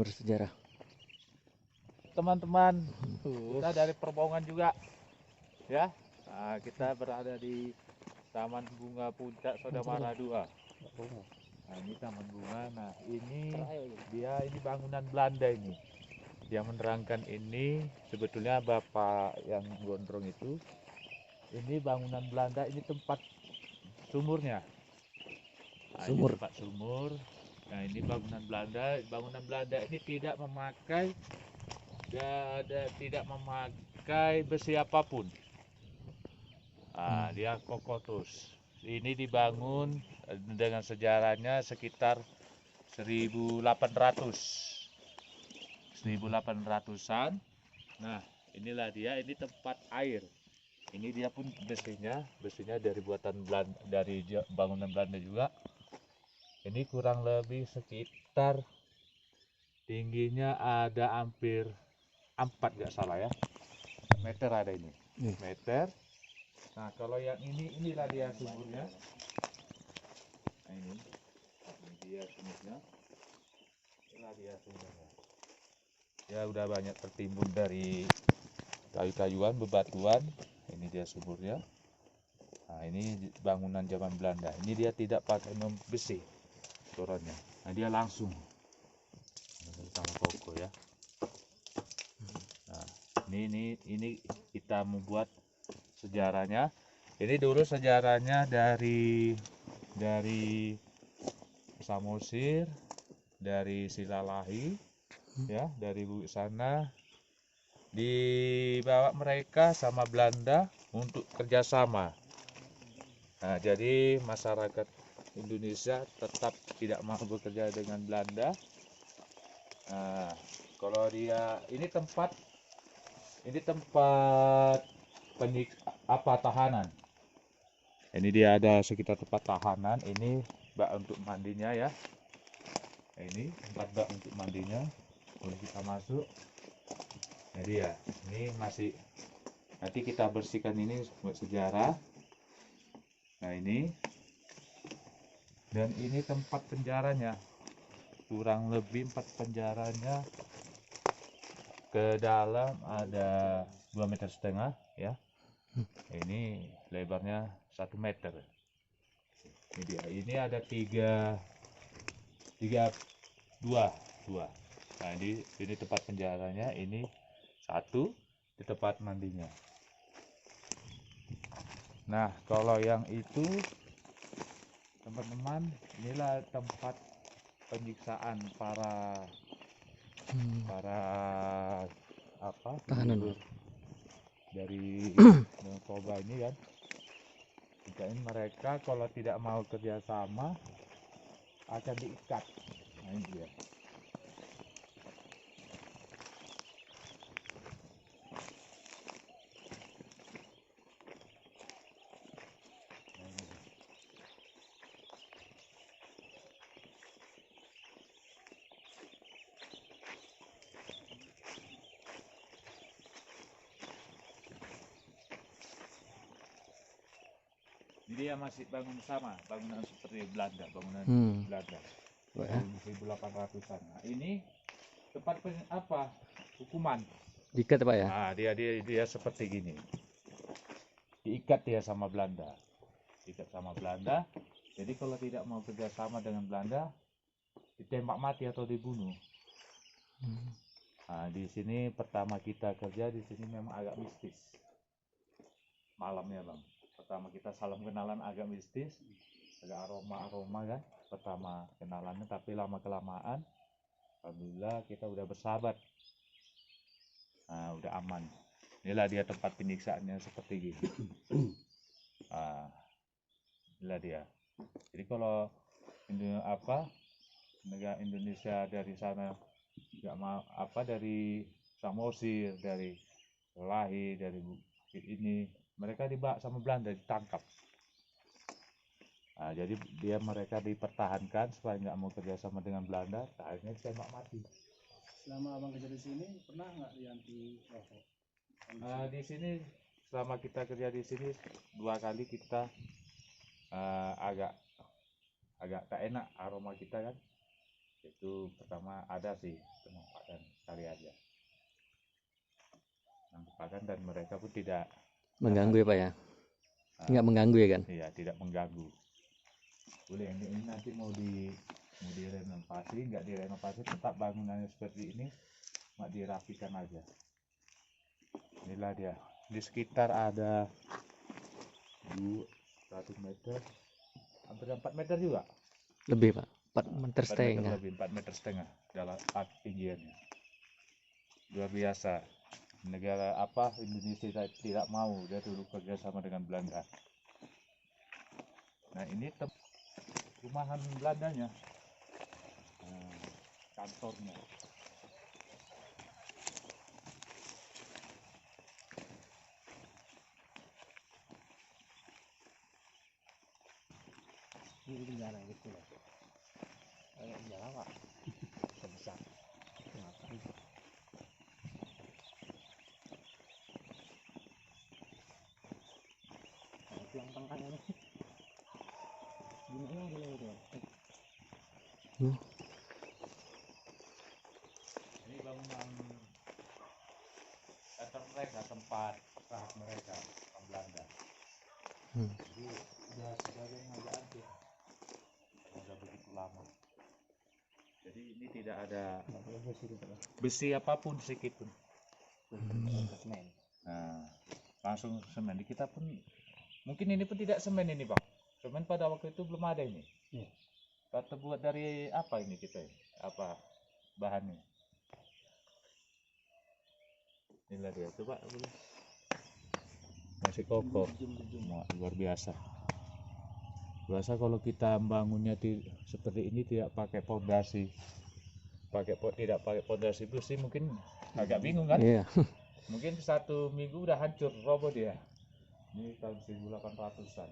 bersejarah. Teman-teman, kita dari Perbaungan juga, ya. Nah, kita berada di Taman Bunga Puncak Sodamara 2. Nah, ini taman bunga. Nah, ini bangunan Belanda ini. Yang menerangkan ini sebetulnya Bapak yang gondrong itu. Ini bangunan Belanda, ini tempat sumurnya. Nah, ini tempat sumur. Nah, ini bangunan Belanda. Bangunan Belanda ini tidak memakai besi apapun. Nah, dia kokoh terus. Ini dibangun dengan sejarahnya sekitar 1800-an. Nah, inilah dia, ini tempat air. Ini dia pun besinya dari buatan Belanda, dari bangunan Belanda juga. Ini kurang lebih sekitar tingginya ada hampir 4 nggak salah ya meter ada ini meter. Nah, kalau yang inilah dia sumurnya. Nah, ini dia sumurnya. Inilah dia sumurnya. Ya udah banyak tertimbun dari kayu-kayuan, bebatuan. Ini dia sumurnya. Nah, ini bangunan zaman Belanda. Ini dia tidak pakai besi torannya. Nah, dia langsung sama kokoh ya. Nah, ini kita membuat sejarahnya. Ini dulu sejarahnya dari Samosir, dari Silalahi, ya, dari sana dibawa mereka sama Belanda untuk kerjasama. Nah, jadi masyarakat Indonesia tetap tidak mau bekerja dengan Belanda. Nah, kalau dia ini tempat tahanan. Ini dia ada sekitar tempat tahanan. Ini bak untuk mandinya ya. Ini tempat bak untuk mandinya. Boleh kita masuk. Jadi ya, ini masih nanti kita bersihkan ini buat sejarah. Nah, ini dan ini tempat penjaranya. Kurang lebih 4 penjaranya. Ke dalam ada 2,5 meter ya. Ini lebarnya 1 meter. Ini dia. Ini ada dua. Nah, ini tempat penjaranya, ini satu di tempat mandinya. Nah, kalau yang itu teman-teman, inilah tempat penyiksaan para tahanan dari narkoba ini kan. Jadi mereka kalau tidak mau kerjasama akan diikat. Nah, ini dia. Jadi dia masih bangun sama, bangunan seperti Belanda, bangunan Belanda. Tahun 1800-an. Nah, ini tempat hukuman. Diikat Pak ya? Nah, dia seperti gini. Diikat dia sama Belanda. Diikat sama Belanda. Jadi kalau tidak mau kerjasama dengan Belanda, ditembak mati atau dibunuh. Nah, di sini pertama kita kerja di sini memang agak mistis. Malamnya, Bang. Pertama kita salam kenalan agak mistis, agak aroma kan, pertama kenalannya, tapi lama kelamaan alhamdulillah kita udah bersahabat. Nah, udah aman. Inilah dia tempat penyiksaannya seperti gini. Nah, inilah dia. Jadi kalau negara Indonesia dari sana nggak mau dari Samosir, dari Lahi, dari ini mereka dibawa sama Belanda, ditangkap. Nah, jadi mereka dipertahankan supaya nggak mau kerjasama dengan Belanda, akhirnya ditembak mati. Selama abang kerja di sini pernah nggak dianti rokok? Di sini selama kita kerja di sini 2 kali kita agak tak enak aroma kita kan. Itu pertama ada sih penampakan sekali aja. Penampakan dan mereka pun tidak Mengganggu ya Pak ya? Nah, Nggak mengganggu ya kan? iya, tidak mengganggu. Boleh ini nanti mau direnovasi, nggak direnovasi tetap bangunannya seperti ini, nggak dirapikan aja. Inilah dia. Di sekitar ada 1 meter, hampir 4 meter juga. Lebih Pak, 4 meter 4 setengah. lebih, 4 meter setengah dalam tinggiannya. Luar biasa. Negara apa Indonesia tidak mau, dia dulu kerja sama dengan Belanda. Nah ini rumahan Belandanya, kantornya. Ini penjara gitu loh. Kayak penjara Pak. Sebesar. Kenapa itu? Nah, itu yang tengahnya nih. Gimana boleh itu? Ini bangunan kantor mereka, tempat saat mereka orang Belanda. Jadi udah sebagai ngajak tuh, udah begitu lama. Jadi ini tidak ada besi apapun sedikit pun. Semen. Nah, langsung semen. Di kita pun mungkin ini pun tidak semen ini Bang. Semen pada waktu itu belum ada ini. Iya. Kita buat dari apa ini kita? Apa bahannya? Inilah dia, coba boleh. Masih kokoh, luar biasa. Biasa kalau kita bangunnya seperti ini tidak pakai pondasi, tidak pakai pondasi besi mungkin agak bingung kan? Iya. Mungkin 1 minggu udah hancur, roboh dia. Ini tahun 1800-an.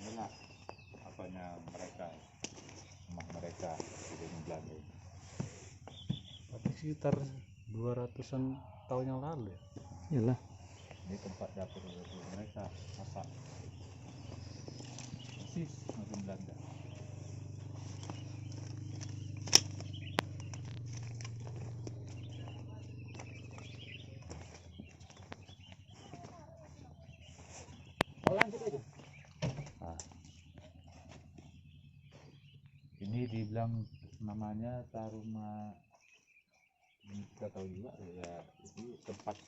Inilah apanya mereka, rumah mereka di Belanda. Tapi sekitar 200-an tahun yang lalu ya. Iyalah. Ini tempat dapur mereka masak. Persis masih Belanda. Oh, lanjut aja. Nah, ini dibilang namanya Taruma, ini kita tahu juga ya, itu tempat